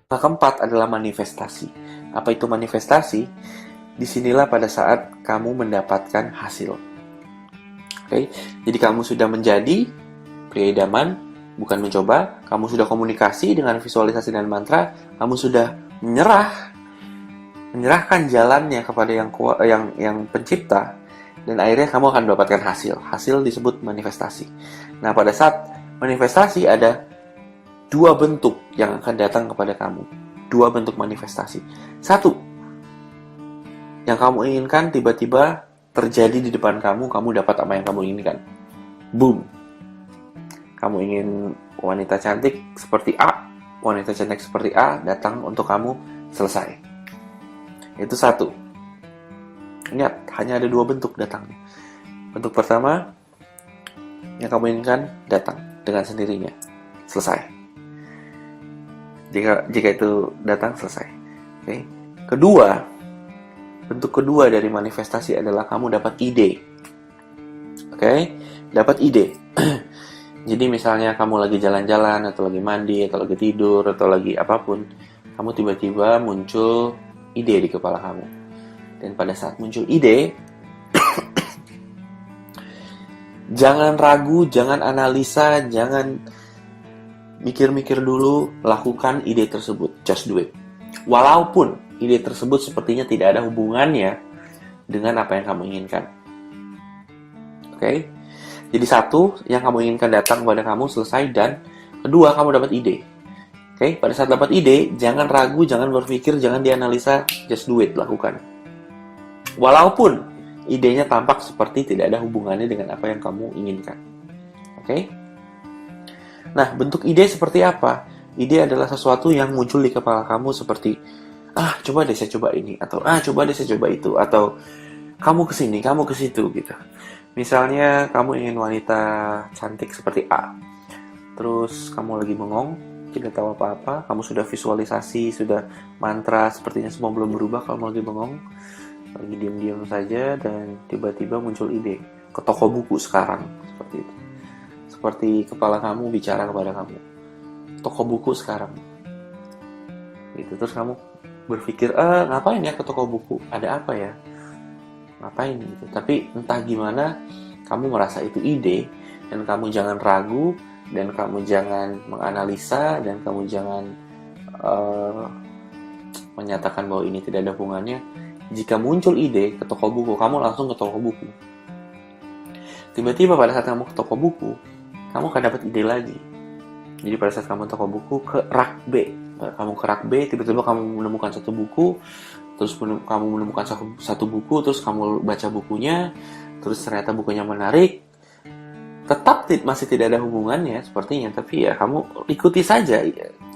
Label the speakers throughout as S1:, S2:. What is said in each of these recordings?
S1: Yang keempat adalah manifestasi. Apa itu manifestasi? Disinilah pada saat kamu mendapatkan hasil. Oke, jadi kamu sudah menjadi pria idaman, bukan mencoba. Kamu sudah komunikasi dengan visualisasi dan mantra. Kamu sudah menyerahkan jalannya kepada yang pencipta, dan akhirnya kamu akan mendapatkan hasil. Hasil disebut manifestasi. Nah, pada saat manifestasi ada dua bentuk yang akan datang kepada kamu. Dua bentuk manifestasi. Satu, yang kamu inginkan tiba-tiba terjadi di depan kamu dapat apa yang kamu inginkan. Boom. Kamu ingin wanita cantik seperti A, wanita cantik seperti A datang untuk kamu, selesai. Itu satu. Ingat, hanya ada dua bentuk datangnya. Bentuk pertama, yang kamu inginkan datang dengan sendirinya, selesai. Jika itu datang, selesai. Oke. Kedua, bentuk kedua dari manifestasi adalah kamu dapat ide. Oke, dapat ide. Jadi misalnya kamu lagi jalan-jalan, atau lagi mandi, atau lagi tidur, atau lagi apapun, kamu tiba-tiba muncul ide di kepala kamu. Dan pada saat muncul ide, jangan ragu, jangan analisa, jangan mikir-mikir dulu, lakukan ide tersebut. Just do it. Walaupun ide tersebut sepertinya tidak ada hubungannya dengan apa yang kamu inginkan. Oke? Jadi satu, yang kamu inginkan datang kepada kamu, selesai. Dan kedua, kamu dapat ide. Oke? Pada saat dapat ide, jangan ragu, jangan berpikir, jangan dianalisa. Just do it, lakukan. Walaupun idenya tampak seperti tidak ada hubungannya dengan apa yang kamu inginkan. Oke? Nah, bentuk ide seperti apa? Ide adalah sesuatu yang muncul di kepala kamu seperti, coba deh saya coba ini, atau coba deh saya coba itu, atau kamu kesini, kamu kesitu gitu. Misalnya kamu ingin wanita cantik seperti A, terus kamu lagi bengong, tidak tahu apa-apa, kamu sudah visualisasi, sudah mantra, sepertinya semua belum berubah. Kamu lagi bengong, lagi diam-diam saja, dan tiba-tiba muncul ide, ke toko buku sekarang, seperti itu. Seperti kepala kamu bicara kepada kamu, toko buku sekarang gitu. Terus kamu berpikir, ngapain ya ke toko buku, ada apa ya, ngapain gitu. Tapi entah gimana kamu merasa itu ide, dan kamu jangan ragu, dan kamu jangan menganalisa, dan kamu jangan menyatakan bahwa ini tidak ada hubungannya. Jika muncul ide ke toko buku, kamu langsung ke toko buku. Tiba-tiba pada saat kamu ke toko buku, kamu akan dapat ide lagi. Jadi pada saat kamu toko buku, ke rak B, kamu ke rak B, tiba-tiba kamu menemukan satu buku, terus kamu menemukan satu buku, terus kamu baca bukunya, terus ternyata bukunya menarik. Tetap masih tidak ada hubungannya sepertinya, tapi ya kamu ikuti saja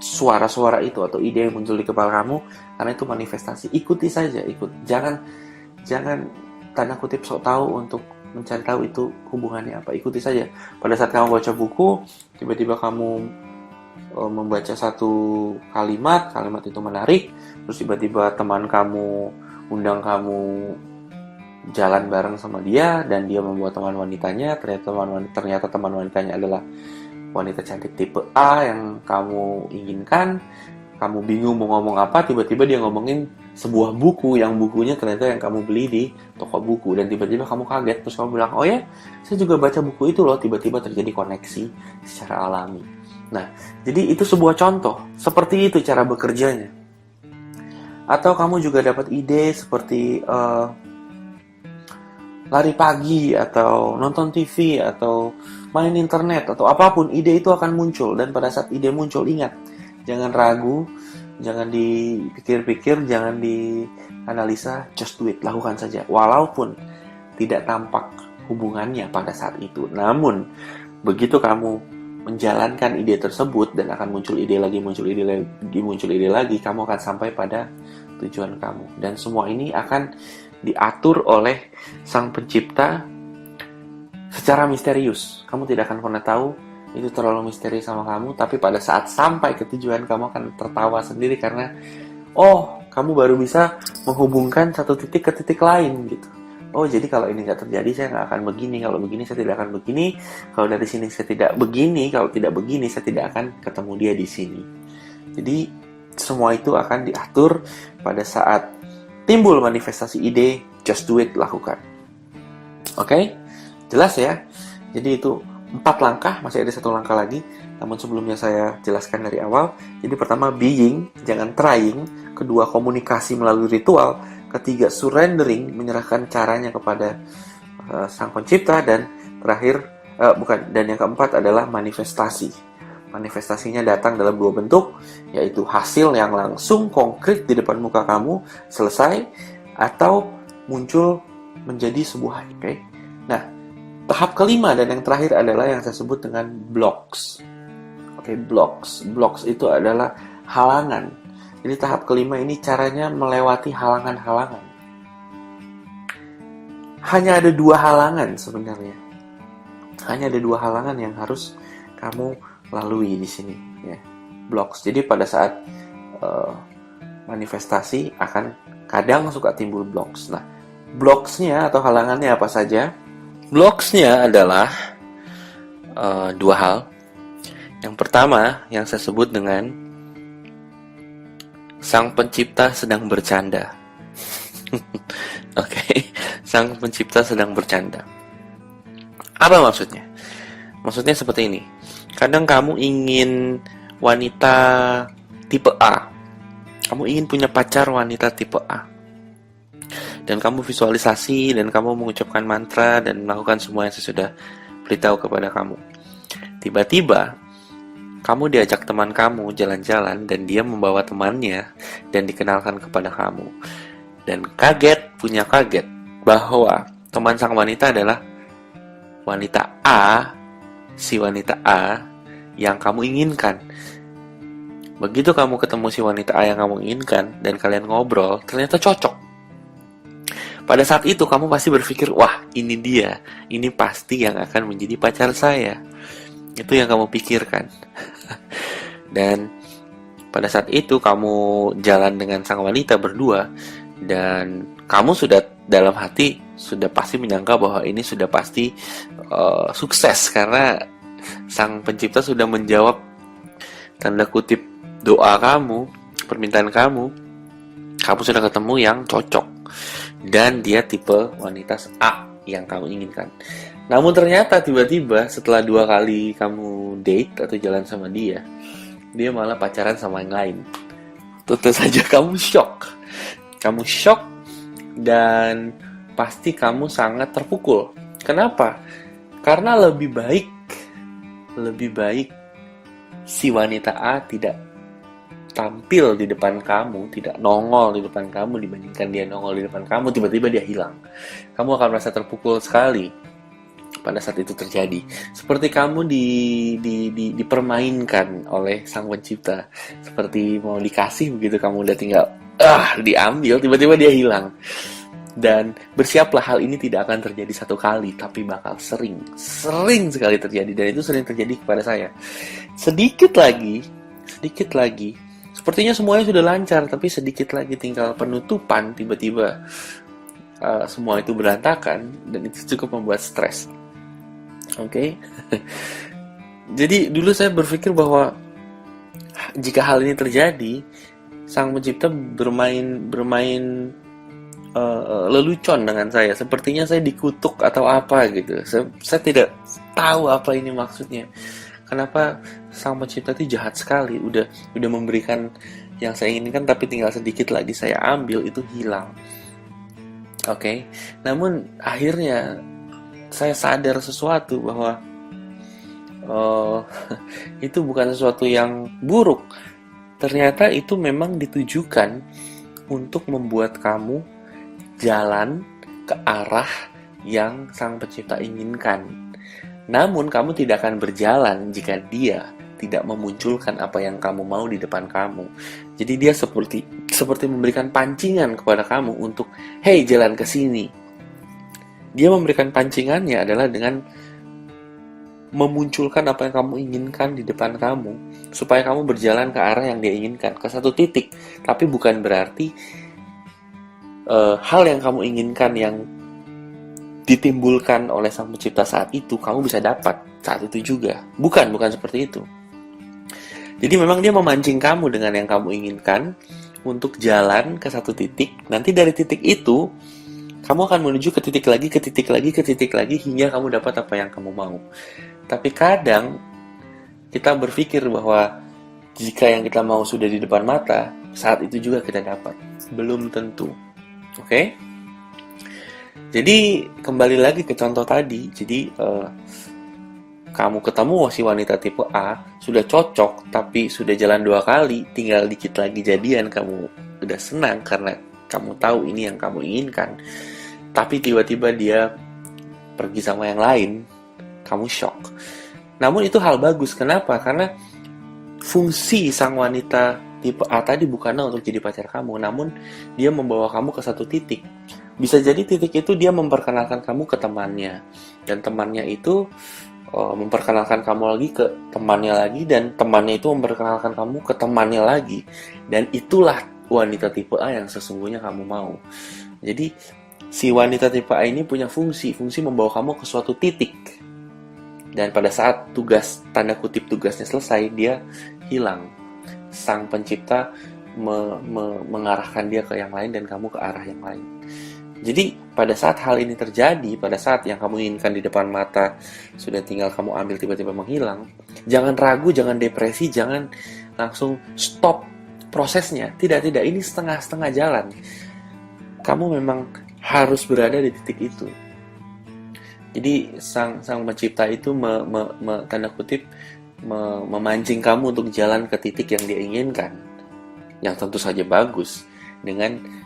S1: suara-suara itu atau ide yang muncul di kepala kamu, karena itu manifestasi. Ikuti saja, jangan tanda kutip sok tahu untuk mencari tahu itu hubungannya apa. Ikuti saja. Pada saat kamu baca buku, tiba-tiba kamu membaca satu kalimat itu menarik, terus tiba-tiba teman kamu undang kamu jalan bareng sama dia, dan dia membawa teman wanitanya. Ternyata teman wanitanya adalah wanita cantik tipe A yang kamu inginkan. Kamu bingung mau ngomong apa, tiba-tiba dia ngomongin sebuah buku, yang bukunya ternyata yang kamu beli di toko buku, dan tiba-tiba kamu kaget, terus kamu bilang, oh ya, saya juga baca buku itu loh. Tiba-tiba terjadi koneksi secara alami. Nah, jadi itu sebuah contoh, seperti itu cara bekerjanya. Atau kamu juga dapat ide seperti lari pagi, atau nonton TV, atau main internet, atau apapun, ide itu akan muncul. Dan pada saat ide muncul, ingat, jangan ragu, jangan dipikir-pikir, jangan dianalisa, just do it, lakukan saja. Walaupun tidak tampak hubungannya pada saat itu. Namun, begitu kamu menjalankan ide tersebut, dan akan muncul ide lagi, kamu akan sampai pada tujuan kamu. Dan semua ini akan diatur oleh Sang Pencipta secara misterius. Kamu tidak akan pernah tahu, itu terlalu misteri sama kamu, tapi pada saat sampai ke tujuan, kamu akan tertawa sendiri karena kamu baru bisa menghubungkan satu titik ke titik lain gitu. Jadi kalau ini nggak terjadi, saya nggak akan begini, kalau begini saya tidak akan begini, kalau dari sini saya tidak begini, kalau tidak begini saya tidak akan ketemu dia di sini. Jadi semua itu akan diatur pada saat timbul manifestasi ide, just do it, lakukan. Oke? Jelas ya? Jadi itu 4 langkah, masih ada 1 langkah lagi. Namun sebelumnya saya jelaskan dari awal. Jadi pertama, being, jangan trying. Kedua, komunikasi melalui ritual. Ketiga, surrendering, menyerahkan caranya kepada Sang Pencipta. Dan terakhir, dan yang keempat adalah manifestasi. Manifestasinya datang dalam 2 bentuk, yaitu hasil yang langsung konkret di depan muka kamu, selesai, atau muncul menjadi sebuah ide. Nah, tahap kelima dan yang terakhir adalah yang saya sebut dengan blocks. Blocks. Blocks itu adalah halangan. Jadi tahap kelima ini caranya melewati halangan-halangan. Hanya ada 2 halangan sebenarnya. Hanya ada 2 halangan yang harus kamu lalui di sini, ya. Blocks. Jadi pada saat manifestasi akan kadang suka timbul blocks. Nah, blocks-nya atau halangannya apa saja? Blocks-nya adalah 2 hal. Yang pertama, yang saya sebut dengan Sang Pencipta sedang bercanda. Oke, Sang Pencipta sedang bercanda. Apa maksudnya? Maksudnya seperti ini. Kadang kamu ingin wanita tipe A. Kamu ingin punya pacar wanita tipe A. Dan kamu visualisasi dan kamu mengucapkan mantra dan melakukan semua yang saya sudah beritahu kepada kamu. Tiba-tiba kamu diajak teman kamu jalan-jalan dan dia membawa temannya dan dikenalkan kepada kamu. Dan punya kaget bahwa teman sang wanita adalah wanita A, si wanita A yang kamu inginkan. Begitu kamu ketemu si wanita A yang kamu inginkan dan kalian ngobrol, ternyata cocok. Pada saat itu kamu pasti berpikir, wah ini dia, ini pasti yang akan menjadi pacar saya. Itu yang kamu pikirkan. Dan pada saat itu kamu jalan dengan sang wanita berdua dan kamu sudah dalam hati sudah pasti menyangka bahwa ini sudah pasti sukses karena Sang Pencipta sudah menjawab tanda kutip doa kamu, permintaan kamu. Kamu sudah ketemu yang cocok dan dia tipe wanita A yang kamu inginkan. Namun ternyata tiba-tiba setelah 2 kali kamu date atau jalan sama dia malah pacaran sama yang lain. Tentu saja kamu shock. Kamu shock dan pasti kamu sangat terpukul. Kenapa? Karena lebih baik si wanita A tidak tampil di depan kamu, tidak nongol di depan kamu dibandingkan dia nongol di depan kamu, tiba-tiba dia hilang. Kamu akan merasa terpukul sekali pada saat itu terjadi. Seperti kamu dipermainkan oleh Sang Pencipta. Seperti mau dikasih begitu, kamu udah tinggal diambil, tiba-tiba dia hilang. Dan bersiaplah, hal ini tidak akan terjadi 1 kali, tapi bakal sering sekali terjadi. Dan itu sering terjadi kepada saya. Sedikit lagi, sepertinya semuanya sudah lancar, tapi sedikit lagi tinggal penutupan, tiba-tiba semua itu berantakan, dan itu cukup membuat stres. Oke? Jadi dulu saya berpikir bahwa jika hal ini terjadi, Sang Pencipta bermain lelucon dengan saya. Sepertinya saya dikutuk atau apa gitu. Saya tidak tahu apa ini maksudnya. Kenapa Sang Pencipta itu jahat sekali. Udah memberikan yang saya inginkan, tapi tinggal sedikit lagi saya ambil, itu hilang. Oke? Namun akhirnya saya sadar sesuatu bahwa itu bukan sesuatu yang buruk. Ternyata itu memang ditujukan untuk membuat kamu jalan ke arah yang Sang Pencipta inginkan. Namun kamu tidak akan berjalan jika dia tidak memunculkan apa yang kamu mau di depan kamu. Jadi dia seperti memberikan pancingan kepada kamu untuk, hey, jalan ke sini. Dia memberikan pancingannya adalah dengan memunculkan apa yang kamu inginkan di depan kamu, supaya kamu berjalan ke arah yang dia inginkan, ke satu titik. Tapi bukan berarti hal yang kamu inginkan yang ditimbulkan oleh Sang Pencipta saat itu kamu bisa dapat saat itu juga. Bukan seperti itu. Jadi memang dia memancing kamu dengan yang kamu inginkan untuk jalan ke satu titik. Nanti dari titik itu, kamu akan menuju ke titik lagi, ke titik lagi, ke titik lagi, hingga kamu dapat apa yang kamu mau. Tapi kadang kita berpikir bahwa jika yang kita mau sudah di depan mata, saat itu juga kita dapat. Belum tentu. Oke? Jadi kembali lagi ke contoh tadi. Jadi kamu ketemu si wanita tipe A, sudah cocok, tapi sudah jalan 2 kali, tinggal dikit lagi jadian, kamu udah senang karena kamu tahu ini yang kamu inginkan. Tapi tiba-tiba dia pergi sama yang lain, kamu shock. Namun itu hal bagus. Kenapa? Karena fungsi sang wanita tipe A tadi bukanlah untuk jadi pacar kamu, namun dia membawa kamu ke satu titik. Bisa jadi titik itu dia memperkenalkan kamu ke temannya, dan temannya itu memperkenalkan kamu lagi ke temannya lagi, dan temannya itu memperkenalkan kamu ke temannya lagi. Dan itulah wanita tipe A yang sesungguhnya kamu mau. Jadi si wanita tipe A ini punya fungsi membawa kamu ke suatu titik. Dan pada saat tugas, tanda kutip tugasnya selesai, dia hilang. Sang pencipta mengarahkan dia ke yang lain dan kamu ke arah yang lain. Jadi pada saat hal ini terjadi, pada saat yang kamu inginkan di depan mata sudah tinggal kamu ambil tiba-tiba menghilang, jangan ragu, jangan depresi, jangan langsung stop prosesnya. Tidak, ini setengah-setengah jalan. Kamu memang harus berada di titik itu. Jadi sang pencipta itu tanda kutip memancing kamu untuk jalan ke titik yang dia inginkan, yang tentu saja bagus, dengan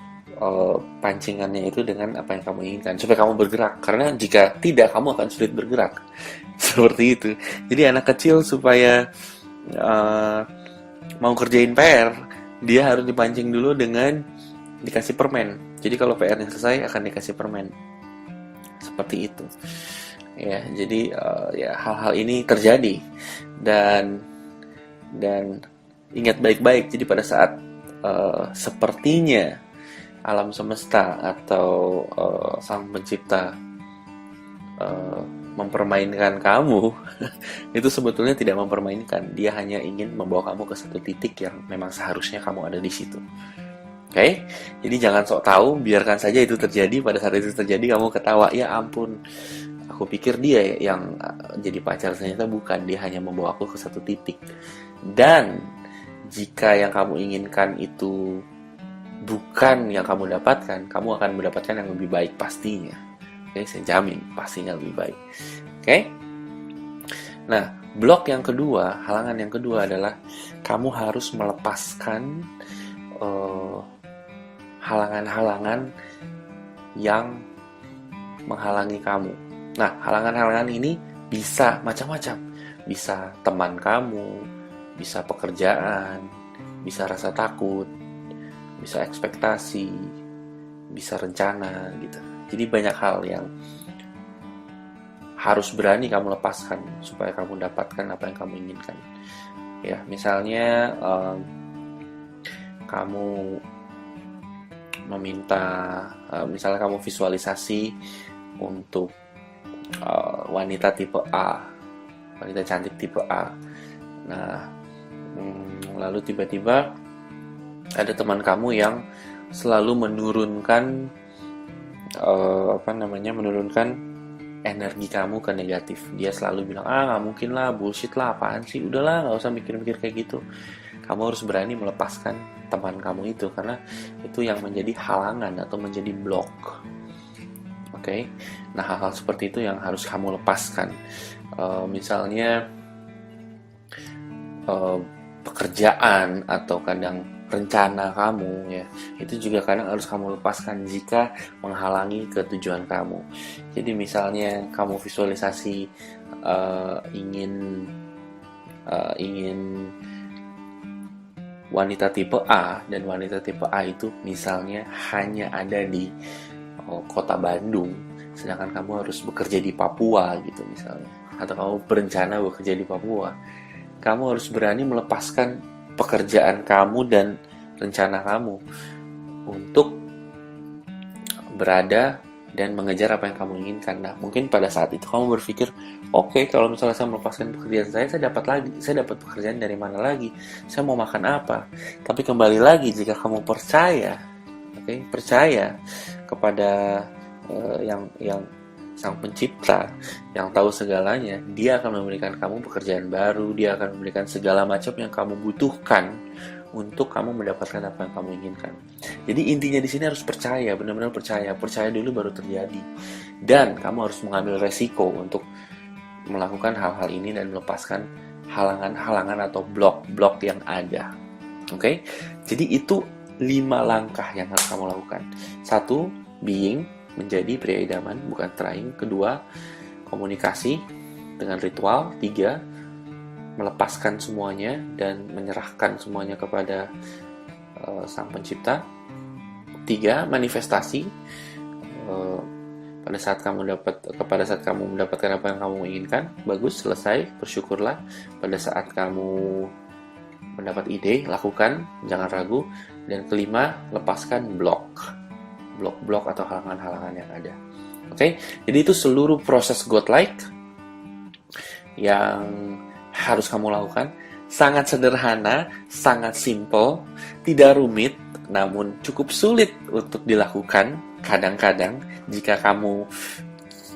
S1: pancingannya itu dengan apa yang kamu inginkan, supaya kamu bergerak. Karena jika tidak, kamu akan sulit bergerak. Seperti itu. Jadi anak kecil supaya mau kerjain PR, dia harus dipancing dulu dengan dikasih permen. Jadi kalau PR-nya selesai, akan dikasih permen. Seperti itu. Ya, jadi ya hal-hal ini terjadi, dan ingat baik-baik. Jadi pada saat sepertinya alam semesta atau sang pencipta mempermainkan kamu, itu sebetulnya tidak mempermainkan. Dia hanya ingin membawa kamu ke satu titik yang memang seharusnya kamu ada di situ. Oke? Jadi jangan sok tahu, biarkan saja itu terjadi. Pada saat itu terjadi, kamu ketawa, ya ampun, aku pikir dia yang jadi pacar, ternyata bukan. Dia hanya membawa aku ke satu titik. Dan jika yang kamu inginkan itu bukan yang kamu dapatkan, kamu akan mendapatkan yang lebih baik pastinya. Oke, saya jamin pastinya lebih baik. Oke? Nah, blok yang kedua, halangan yang kedua adalah kamu harus melepaskan halangan-halangan yang menghalangi kamu. Nah, halangan-halangan ini bisa macam-macam. Bisa teman kamu, bisa pekerjaan, bisa rasa takut, bisa ekspektasi, bisa rencana gitu. Jadi banyak hal yang harus berani kamu lepaskan supaya kamu dapatkan apa yang kamu inginkan. Ya, misalnya kamu meminta, misalnya kamu visualisasi untuk wanita tipe A, wanita cantik tipe A. Nah, lalu tiba-tiba ada teman kamu yang selalu menurunkan menurunkan energi kamu ke negatif. Dia selalu bilang, nggak mungkin lah, bullshit lah, apaan sih, udahlah, nggak usah mikir-mikir kayak gitu. Kamu harus berani melepaskan teman kamu itu, karena itu yang menjadi halangan atau menjadi blok. Oke? Nah, hal-hal seperti itu yang harus kamu lepaskan. Misalnya pekerjaan atau kadang rencana kamu, ya, itu juga kadang harus kamu lepaskan jika menghalangi ketujuan kamu. Jadi misalnya kamu visualisasi ingin wanita tipe A, dan wanita tipe A itu misalnya hanya ada di kota Bandung, sedangkan kamu harus bekerja di Papua gitu misalnya, atau kamu berencana bekerja di Papua. Kamu harus berani melepaskan pekerjaan kamu dan rencana kamu untuk berada dan mengejar apa yang kamu inginkan. Nah, mungkin pada saat itu kamu berpikir, oke, kalau misalnya saya melepaskan pekerjaan saya dapat pekerjaan dari mana lagi? Saya mau makan apa? Tapi kembali lagi, jika kamu percaya, percaya kepada yang Sang Pencipta yang tahu segalanya, Dia akan memberikan kamu pekerjaan baru, Dia akan memberikan segala macam yang kamu butuhkan untuk kamu mendapatkan apa yang kamu inginkan. Jadi intinya di sini harus percaya, benar-benar percaya dulu baru terjadi. Dan kamu harus mengambil resiko untuk melakukan hal-hal ini dan melepaskan halangan-halangan atau blok-blok yang ada. Oke? Jadi itu 5 langkah yang harus kamu lakukan. 1, being, menjadi pria idaman, bukan trying. 2, komunikasi dengan ritual. 3, melepaskan semuanya dan menyerahkan semuanya kepada Sang Pencipta. 3, manifestasi. Pada saat kamu mendapatkan apa yang kamu inginkan, bagus, selesai, bersyukurlah. Pada saat kamu mendapat ide, lakukan, jangan ragu. Dan 5, lepaskan blok atau halangan-halangan yang ada. Oke? Jadi itu seluruh proses godlike yang harus kamu lakukan. Sangat sederhana, sangat simple, tidak rumit, namun cukup sulit untuk dilakukan. Kadang-kadang jika kamu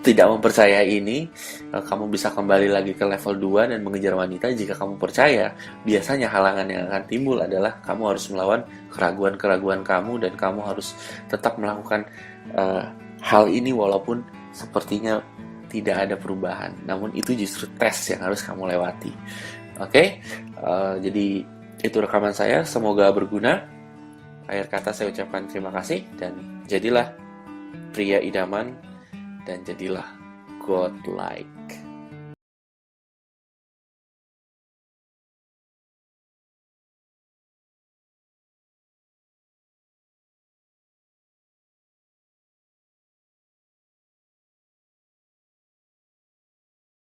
S1: tidak mempercaya ini, kamu bisa kembali lagi ke level 2 dan mengejar wanita. Jika kamu percaya, biasanya halangan yang akan timbul adalah kamu harus melawan keraguan-keraguan kamu, dan kamu harus tetap melakukan hal ini walaupun sepertinya tidak ada perubahan. Namun itu justru tes yang harus kamu lewati. Oke? Jadi itu rekaman saya, semoga berguna. Akhir kata saya ucapkan terima kasih, dan jadilah pria idaman dan jadilah godlike.